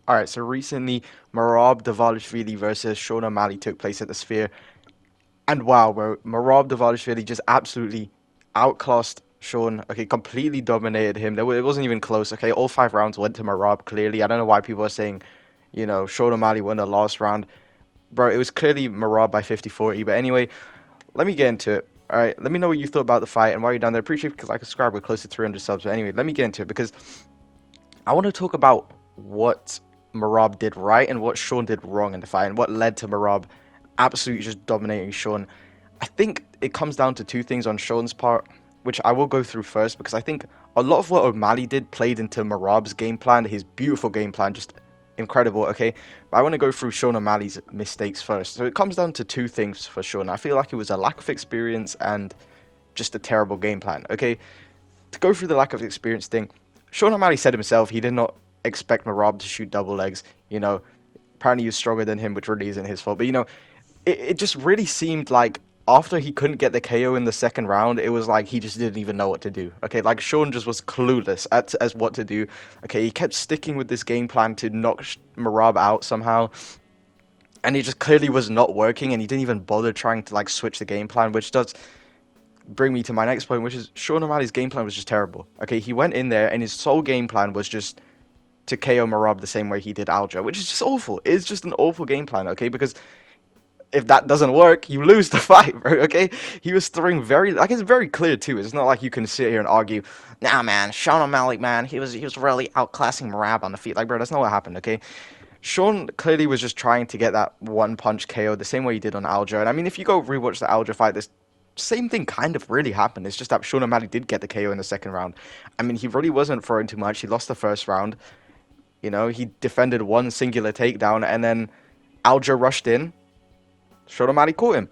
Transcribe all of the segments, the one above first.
Alright, so recently Merab Dvalishvili versus Sean O'Malley took place at the Sphere. And wow, bro, Merab Dvalishvili just absolutely outclassed Sean. Okay, completely dominated him. It wasn't even close. Okay, all 5 rounds went to Merab, clearly. I don't know why people are saying, Sean O'Malley won the last round. Bro, it was clearly Merab by 50-40. But anyway, let me get into it. Alright, let me know what you thought about the fight and why you're down there. Appreciate it because like subscribe. We're close to 300 subs. But anyway, let me get into it because I want to talk about what Merab did right and what Sean did wrong in the fight and what led to Merab absolutely just dominating Sean. I think it comes down to two things on Sean's part, which I will go through first because I think a lot of what O'Malley did played into Merab's game plan, his beautiful game plan, just incredible, okay? But I want to go through Sean O'Malley's mistakes first. So it comes down to two things for Sean. I feel like it was a lack of experience and just a terrible game plan, okay? To go through the lack of experience thing, Sean O'Malley said himself he did not expect Merab to shoot double legs. Apparently he was stronger than him, which really isn't his fault. But it just really seemed like after he couldn't get the KO in the second round, it was like he just didn't even know what to do. Okay, like Sean just was clueless as what to do. Okay, he kept sticking with this game plan to knock Merab out somehow. And it just clearly was not working, and he didn't even bother trying to like switch the game plan, which does bring me to my next point, which is Sean O'Malley's game plan was just terrible. Okay, he went in there and his sole game plan was just to KO Merab the same way he did Aljo, which is just awful. It's just an awful game plan, okay? Because if that doesn't work, you lose the fight, bro, okay? He was throwing it's very clear too. It's not like you can sit here and argue, nah, man, Sean O'Malley, man, he was really outclassing Merab on the feet. Like, bro, that's not what happened, okay? Sean clearly was just trying to get that one punch KO the same way he did on Aljo. And I mean, if you go rewatch the Aljo fight, this same thing kind of really happened. It's just that Sean O'Malley did get the KO in the second round. I mean, he really wasn't throwing too much. He lost the first round. He defended one singular takedown, and then Aljo rushed in. Sean O'Malley caught him.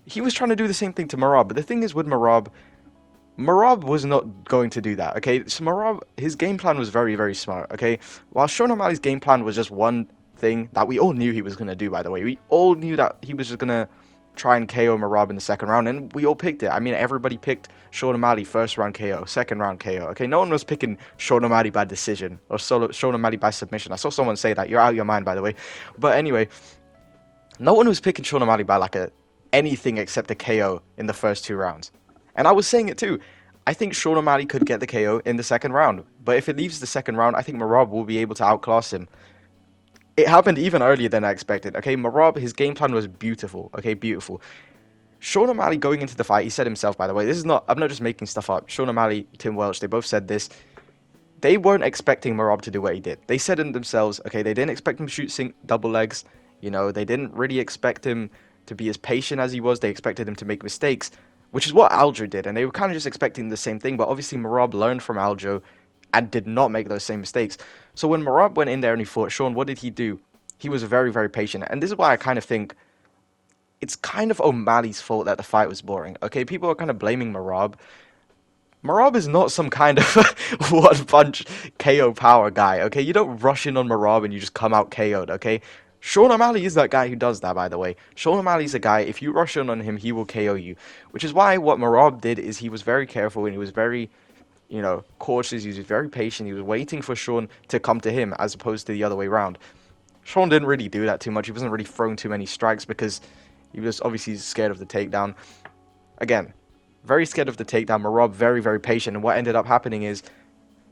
He was trying to do the same thing to Merab, but the thing is with Merab was not going to do that, okay? So Merab, his game plan was very, very smart, okay? While Sean O'Malley's game plan was just one thing that we all knew he was going to do, by the way. We all knew that he was just going to try and KO Merab in the second round, and we all picked it. I mean, everybody picked Sean O'Malley first round KO, second round KO, okay? No one was picking Sean O'Malley by decision or Sean O'Malley by submission. I saw someone say that. You're out of your mind, by the way. But anyway, no one was picking Sean O'Malley by anything except a KO in the first 2 rounds. And I was saying it too. I think Sean O'Malley could get the KO in the second round. But if it leaves the second round, I think Merab will be able to outclass him. It happened even earlier than I expected. Okay, Merab, his game plan was beautiful. Okay, beautiful. Sean O'Malley going into the fight, he said himself, by the way, I'm not just making stuff up. Sean O'Malley, Tim Welch, they both said this. They weren't expecting Merab to do what he did. They said in themselves, okay, they didn't expect him to shoot double legs. They didn't really expect him to be as patient as he was. They expected him to make mistakes, which is what Aljo did. And they were kind of just expecting the same thing. But obviously, Merab learned from Aljo and did not make those same mistakes. So when Merab went in there and he fought Sean, what did he do? He was very, very patient. And this is why I kind of think it's kind of O'Malley's fault that the fight was boring. Okay, people are kind of blaming Merab. Merab is not some kind of one-punch KO power guy, okay? You don't rush in on Merab and you just come out KO'd, okay? Sean O'Malley is that guy who does that, by the way. Sean O'Malley's a guy, if you rush in on him, he will KO you. Which is why what Merab did is he was very careful and he was very, cautious. He was very patient. He was waiting for Sean to come to him as opposed to the other way around. Sean didn't really do that too much. He wasn't really throwing too many strikes because he was obviously scared of the takedown. Again, very scared of the takedown. Merab very, very patient. And what ended up happening is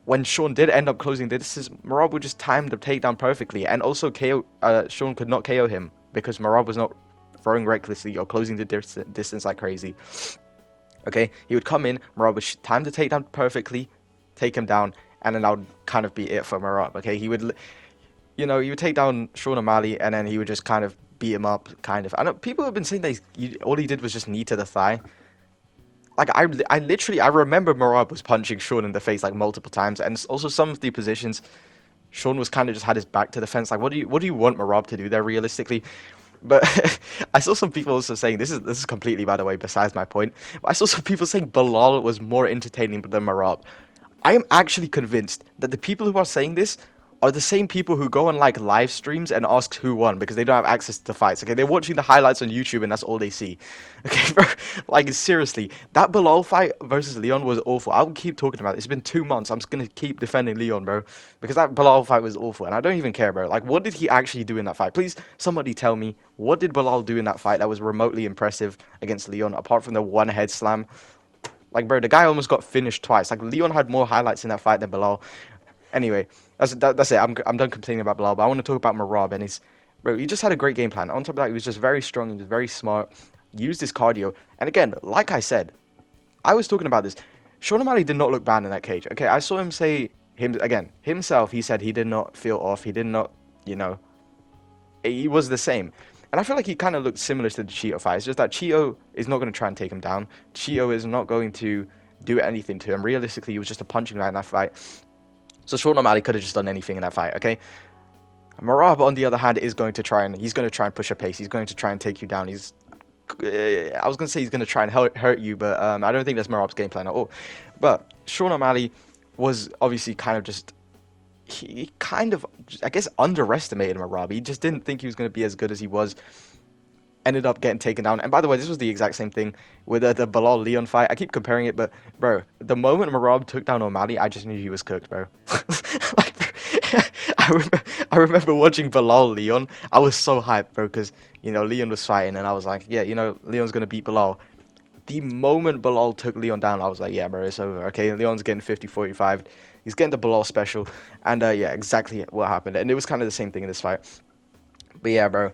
when Sean did end up closing the distance, Merab would just time the takedown perfectly. And also Sean could not KO him because Merab was not throwing recklessly or closing the distance like crazy. Okay, he would come in, Merab would time the takedown perfectly, take him down, and then that would kind of be it for Merab. Okay, he would take down Sean O'Malley, and then he would just kind of beat him up, kind of. I know people have been saying that all he did was just knee to the thigh. Like, I remember Merab was punching Sean in the face, like, multiple times. And also some of the positions, Sean was kind of just had his back to the fence. Like, what do you want Merab to do there, realistically? But I saw some people also saying, this is completely, by the way, besides my point. But I saw some people saying Bilal was more entertaining than Merab. I am actually convinced that the people who are saying this are the same people who go on like live streams and ask who won because they don't have access to the fights. Okay, they're watching the highlights on YouTube and that's all they see. Okay, bro, like seriously, that Bilal fight versus Leon was awful. I'll keep talking about it. It's been 2 months. I'm just gonna keep defending Leon, bro, because that Bilal fight was awful, and I don't even care, bro. Like, what did he actually do in that fight? Please, somebody tell me what did Bilal do in that fight that was remotely impressive against Leon, apart from the one head slam. Like, bro, the guy almost got finished twice. Like, Leon had more highlights in that fight than Bilal. Anyway, that's it. I'm done complaining about Bilal, but I want to talk about Merab and his. Bro, he just had a great game plan. On top of that, he was just very strong. He was very smart. Used his cardio. And again, like I said, I was talking about this. Sean O'Malley did not look bad in that cage. Okay, I saw him say himself. He said he did not feel off. He did not, he was the same. And I feel like he kind of looked similar to the Cheeto fight. It's just that Cheeto is not going to try and take him down. Cheeto is not going to do anything to him. Realistically, he was just a punching bag in that fight. So Sean O'Malley could have just done anything in that fight, okay? Merab, on the other hand, he's going to try and push a pace. He's going to try and take you down. I was going to say he's going to try and hurt you, but I don't think that's Merab's game plan at all. But Sean O'Malley was obviously he kind of, I guess, underestimated Merab. He just didn't think he was going to be as good as he was. Ended up getting taken down. And by the way, this was the exact same thing with the Bilal Leon fight. I keep comparing it, but bro, the moment Merab took down O'Malley, I just knew he was cooked, bro. Like, I remember watching Bilal Leon. I was so hyped, bro, because Leon was fighting, and I was like, yeah, Leon's gonna beat Bilal. The moment Bilal took Leon down, I was like, yeah, bro, it's over. Okay, Leon's getting 50-45. He's getting the Bilal special, and yeah, exactly what happened. And it was kind of the same thing in this fight. But yeah, bro.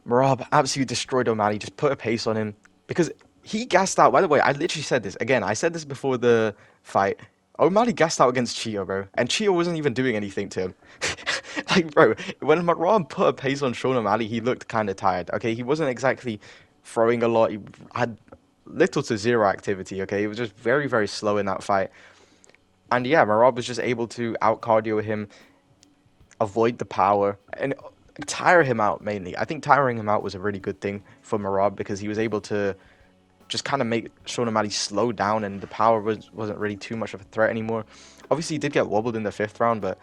Merab absolutely destroyed O'Malley, just put a pace on him because he gassed out. By the way, I literally said this again. I said this before the fight. O'Malley gassed out against Cheeto, bro, and Cheeto wasn't even doing anything to him. Like, bro, when Merab put a pace on Sean O'Malley, he looked kind of tired. Okay, he wasn't exactly throwing a lot. He had little to zero activity. Okay, he was just very, very slow in that fight. And yeah, Merab was just able to out cardio him, avoid the power, and tire him out mainly. I think tiring him out was a really good thing for Merab because he was able to just kind of make Sean O'Malley slow down, and the power wasn't really too much of a threat anymore. Obviously, he did get wobbled in the 5th round, but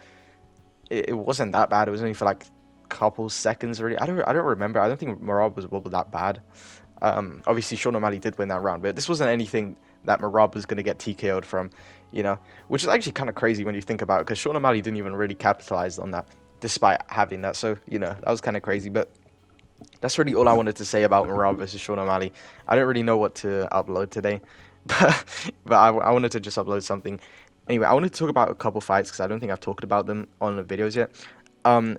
it wasn't that bad. It was only for like a couple seconds, really. I don't remember. I don't think Merab was wobbled that bad. Obviously, Sean O'Malley did win that round, but this wasn't anything that Merab was going to get TKO'd from, which is actually kind of crazy when you think about it, because Sean O'Malley didn't even really capitalize on that, despite having that. So, that was kind of crazy. But that's really all I wanted to say about Merab versus Sean O'Malley. I don't really know what to upload today, but I wanted to just upload something. Anyway, I wanted to talk about a couple fights because I don't think I've talked about them on the videos yet.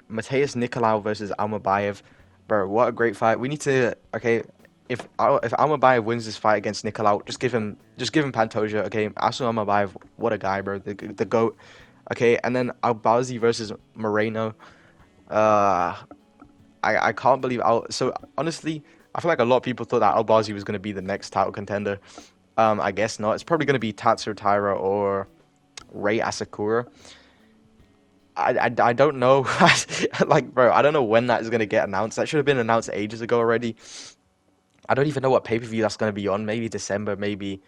Mateus Nicolau versus Almabayev. Bro, what a great fight. We need to, okay, if Almabayev wins this fight against Nicolau, just give him Pantoja, okay? Asu Almabayev, what a guy, bro. The GOAT. Okay, and then Albazi versus Moreno. I can't believe so honestly, I feel like a lot of people thought that Albazi was going to be the next title contender. I guess not. It's probably going to be Tatsuo Taira or Rei Asakura. I don't know. Like, bro, I don't know when that is going to get announced. That should have been announced ages ago already. I don't even know what pay-per-view that's going to be on. Maybe December, maybe.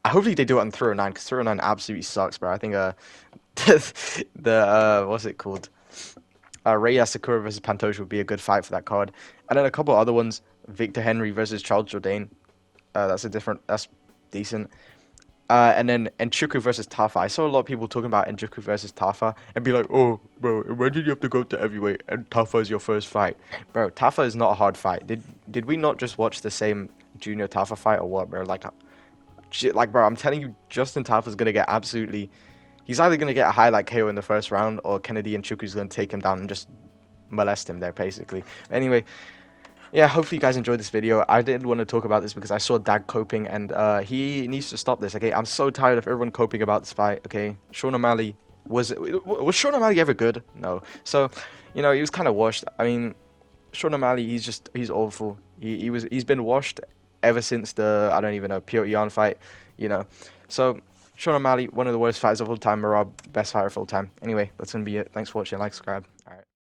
Hopefully they do it on 309, because 309 absolutely sucks, bro. I think what's it called? Rei Asakura versus Pantoja would be a good fight for that card. And then a couple other ones. Victor Henry versus Charles Jourdain. That's decent. And then Nchuku versus Tafa. I saw a lot of people talking about Nchuku versus Tafa and be like, oh, bro, when did you have to go to heavyweight and Tafa is your first fight? Bro, Tafa is not a hard fight. Did we not just watch the same Junior Tafa fight or what, bro? Like, bro, I'm telling you, Justin Tafa's going to get absolutely... He's either going to get a highlight KO in the first round, or Kennedy Nchuku's going to take him down and just molest him there, basically. Anyway, yeah, hopefully you guys enjoyed this video. I did want to talk about this because I saw Dag coping, and he needs to stop this, okay? I'm so tired of everyone coping about this fight, okay? Sean O'Malley, was Sean O'Malley ever good? No. So, he was kind of washed. I mean, Sean O'Malley, he's awful. He's been washed ever since the, I don't even know, Piotr Jan fight, So, Sean O'Malley, one of the worst fighters of all time. Merab, best fighter of all time. Anyway, that's going to be it. Thanks for watching. Like, subscribe.